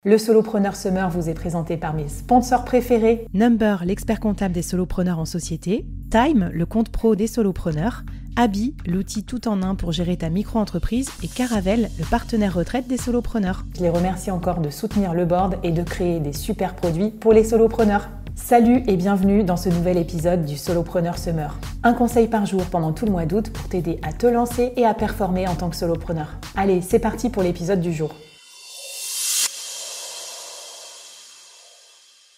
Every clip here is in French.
Le Solopreneur Summer vous est présenté par mes sponsors préférés. Number, l'expert comptable des solopreneurs en société. Time, le compte pro des solopreneurs. Abi, l'outil tout en un pour gérer ta micro-entreprise. Et Caravelle, le partenaire retraite des solopreneurs. Je les remercie encore de soutenir le board et de créer des super produits pour les solopreneurs. Salut et bienvenue dans ce nouvel épisode du Solopreneur Summer. Un conseil par jour pendant tout le mois d'août pour t'aider à te lancer et à performer en tant que solopreneur. Allez, c'est parti pour l'épisode du jour.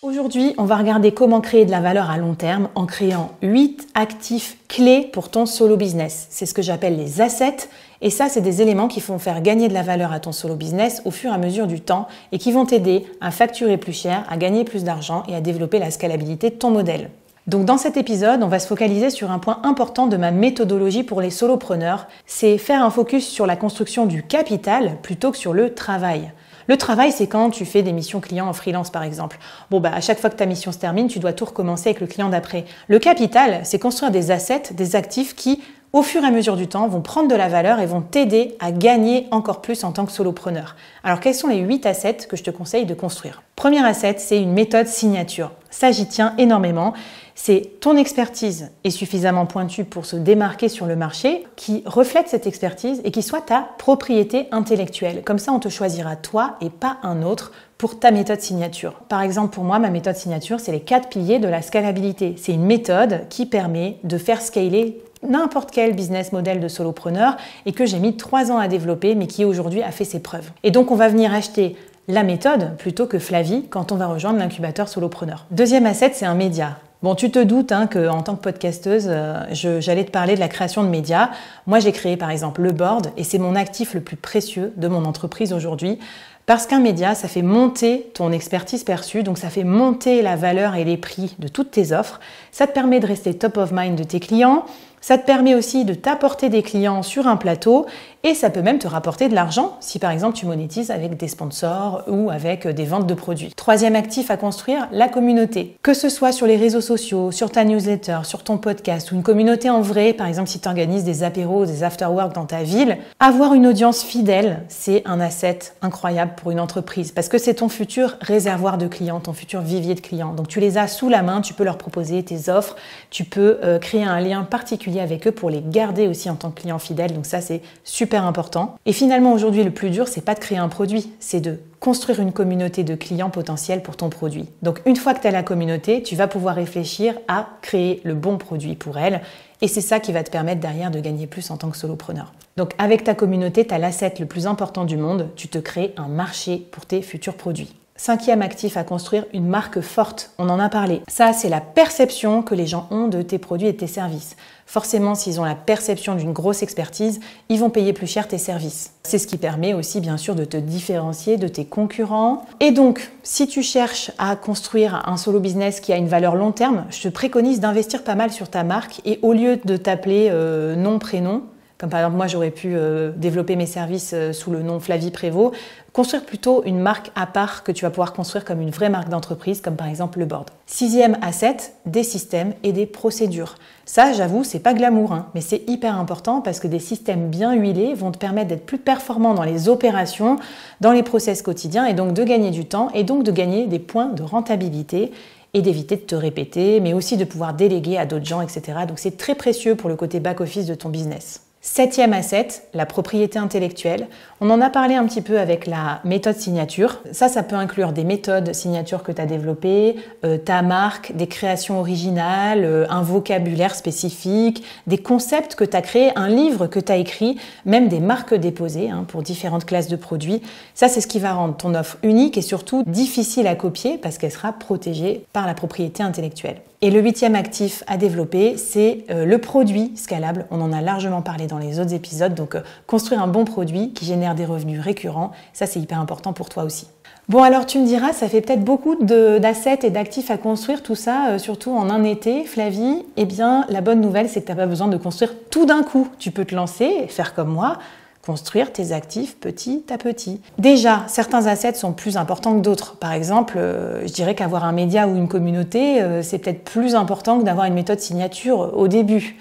Aujourd'hui, on va regarder comment créer de la valeur à long terme en créant 8 actifs clés pour ton solo business. C'est ce que j'appelle les assets. Et ça, c'est des éléments qui vont faire gagner de la valeur à ton solo business au fur et à mesure du temps et qui vont t'aider à facturer plus cher, à gagner plus d'argent et à développer la scalabilité de ton modèle. Donc dans cet épisode, on va se focaliser sur un point important de ma méthodologie pour les solopreneurs, c'est faire un focus sur la construction du capital plutôt que sur le travail. Le travail, c'est quand tu fais des missions clients en freelance, par exemple. À chaque fois que ta mission se termine, tu dois tout recommencer avec le client d'après. Le capital, c'est construire des assets, des actifs qui, au fur et à mesure du temps, vont prendre de la valeur et vont t'aider à gagner encore plus en tant que solopreneur. Alors, quels sont les 8 assets que je te conseille de construire ? Premier asset, c'est une méthode signature. Ça, j'y tiens énormément. C'est ton expertise est suffisamment pointue pour se démarquer sur le marché, qui reflète cette expertise et qui soit ta propriété intellectuelle. Comme ça, on te choisira toi et pas un autre pour ta méthode signature. Par exemple, pour moi, ma méthode signature, c'est les 4 piliers de la scalabilité. C'est une méthode qui permet de faire scaler n'importe quel business model de solopreneur et que j'ai mis 3 ans à développer, mais qui aujourd'hui a fait ses preuves. Et donc, on va venir acheter la méthode plutôt que Flavie quand on va rejoindre l'incubateur solopreneur. Deuxième asset, c'est un média. Bon, tu te doutes qu'en tant que podcasteuse, j'allais te parler de la création de médias. Moi, j'ai créé par exemple le board et c'est mon actif le plus précieux de mon entreprise aujourd'hui. Parce qu'un média, ça fait monter ton expertise perçue, donc ça fait monter la valeur et les prix de toutes tes offres. Ça te permet de rester top of mind de tes clients. Ça te permet aussi de t'apporter des clients sur un plateau et ça peut même te rapporter de l'argent si par exemple tu monétises avec des sponsors ou avec des ventes de produits. Troisième actif à construire, la communauté. Que ce soit sur les réseaux sociaux, sur ta newsletter, sur ton podcast ou une communauté en vrai, par exemple si tu organises des apéros, des after-work dans ta ville, avoir une audience fidèle, c'est un asset incroyable pour une entreprise parce que c'est ton futur réservoir de clients, ton futur vivier de clients. Donc tu les as sous la main, tu peux leur proposer tes offres, tu peux créer un lien particulier avec eux pour les garder aussi en tant que clients fidèles. Donc ça, c'est super important. Et finalement, aujourd'hui, le plus dur, c'est pas de créer un produit, c'est de construire une communauté de clients potentiels pour ton produit. Donc une fois que tu as la communauté, tu vas pouvoir réfléchir à créer le bon produit pour elle. Et c'est ça qui va te permettre derrière de gagner plus en tant que solopreneur. Donc avec ta communauté, tu as l'asset le plus important du monde. Tu te crées un marché pour tes futurs produits. Cinquième actif à construire, une marque forte. On en a parlé. Ça, c'est la perception que les gens ont de tes produits et de tes services. Forcément, s'ils ont la perception d'une grosse expertise, ils vont payer plus cher tes services. C'est ce qui permet aussi, bien sûr, de te différencier de tes concurrents. Et donc, si tu cherches à construire un solo business qui a une valeur long terme, je te préconise d'investir pas mal sur ta marque et au lieu de t'appeler nom, prénom, comme par exemple, moi, j'aurais pu développer mes services sous le nom Flavie Prévost, construire plutôt une marque à part que tu vas pouvoir construire comme une vraie marque d'entreprise, comme par exemple le board. Sixième asset, des systèmes et des procédures. Ça, j'avoue, c'est pas glamour, mais c'est hyper important parce que des systèmes bien huilés vont te permettre d'être plus performant dans les opérations, dans les process quotidiens et donc de gagner du temps et donc de gagner des points de rentabilité et d'éviter de te répéter, mais aussi de pouvoir déléguer à d'autres gens, etc. Donc c'est très précieux pour le côté back-office de ton business. Septième asset, la propriété intellectuelle. On en a parlé un petit peu avec la méthode signature. Ça peut inclure des méthodes signature que tu as développées, ta marque, des créations originales, un vocabulaire spécifique, des concepts que tu as créés, un livre que tu as écrit, même des marques déposées pour différentes classes de produits. Ça, c'est ce qui va rendre ton offre unique et surtout difficile à copier parce qu'elle sera protégée par la propriété intellectuelle. Et le 8e actif à développer, c'est le produit scalable. On en a largement parlé dans les autres épisodes. Donc, construire un bon produit qui génère des revenus récurrents, ça, c'est hyper important pour toi aussi. Bon, alors tu me diras, ça fait peut-être beaucoup d'assets et d'actifs à construire, tout ça, surtout en un été, Flavie. Eh bien, la bonne nouvelle, c'est que tu n'as pas besoin de construire tout d'un coup. Tu peux te lancer et faire comme moi, construire tes actifs petit à petit. Déjà, certains assets sont plus importants que d'autres. Par exemple, je dirais qu'avoir un média ou une communauté, c'est peut-être plus important que d'avoir une méthode signature au début.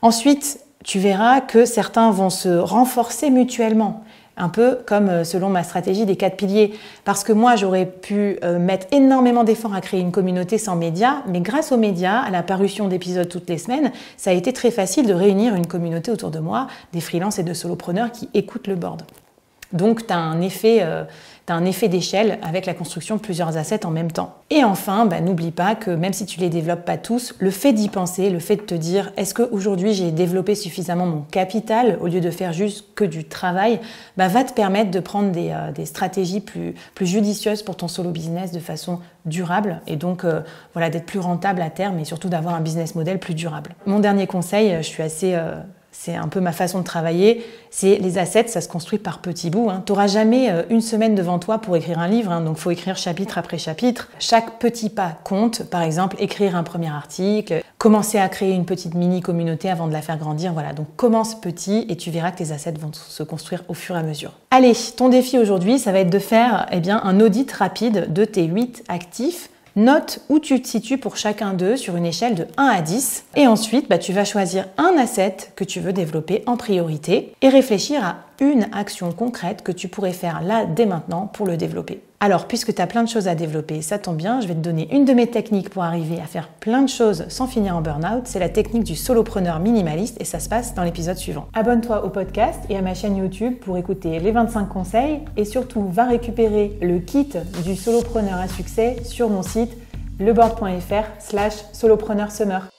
Ensuite, tu verras que certains vont se renforcer mutuellement. Un peu comme selon ma stratégie des 4 piliers. Parce que moi, j'aurais pu mettre énormément d'efforts à créer une communauté sans médias, mais grâce aux médias, à la parution d'épisodes toutes les semaines, ça a été très facile de réunir une communauté autour de moi, des freelances et de solopreneurs qui écoutent le board. Donc, tu as un effet d'échelle avec la construction de plusieurs assets en même temps. Et enfin, n'oublie pas que même si tu les développes pas tous, le fait d'y penser, le fait de te dire est-ce qu'aujourd'hui j'ai développé suffisamment mon capital au lieu de faire juste que du travail, va te permettre de prendre des stratégies plus judicieuses pour ton solo business de façon durable et donc d'être plus rentable à terme et surtout d'avoir un business model plus durable. Mon dernier conseil, c'est un peu ma façon de travailler, c'est les assets, ça se construit par petits bouts. Tu n'auras jamais une semaine devant toi pour écrire un livre, donc il faut écrire chapitre après chapitre. Chaque petit pas compte, par exemple, écrire un premier article, commencer à créer une petite mini-communauté avant de la faire grandir. Voilà, donc commence petit et tu verras que tes assets vont se construire au fur et à mesure. Allez, ton défi aujourd'hui, ça va être de faire un audit rapide de tes 8 actifs. Note où tu te situes pour chacun d'eux sur une échelle de 1 à 10. Et ensuite, tu vas choisir un asset que tu veux développer en priorité et réfléchir à une action concrète que tu pourrais faire là dès maintenant pour le développer. Alors, puisque tu as plein de choses à développer, ça tombe bien, je vais te donner une de mes techniques pour arriver à faire plein de choses sans finir en burn-out. C'est la technique du solopreneur minimaliste et ça se passe dans l'épisode suivant. Abonne-toi au podcast et à ma chaîne YouTube pour écouter les 25 conseils et surtout va récupérer le kit du solopreneur à succès sur mon site leboard.fr/solopreneursummer.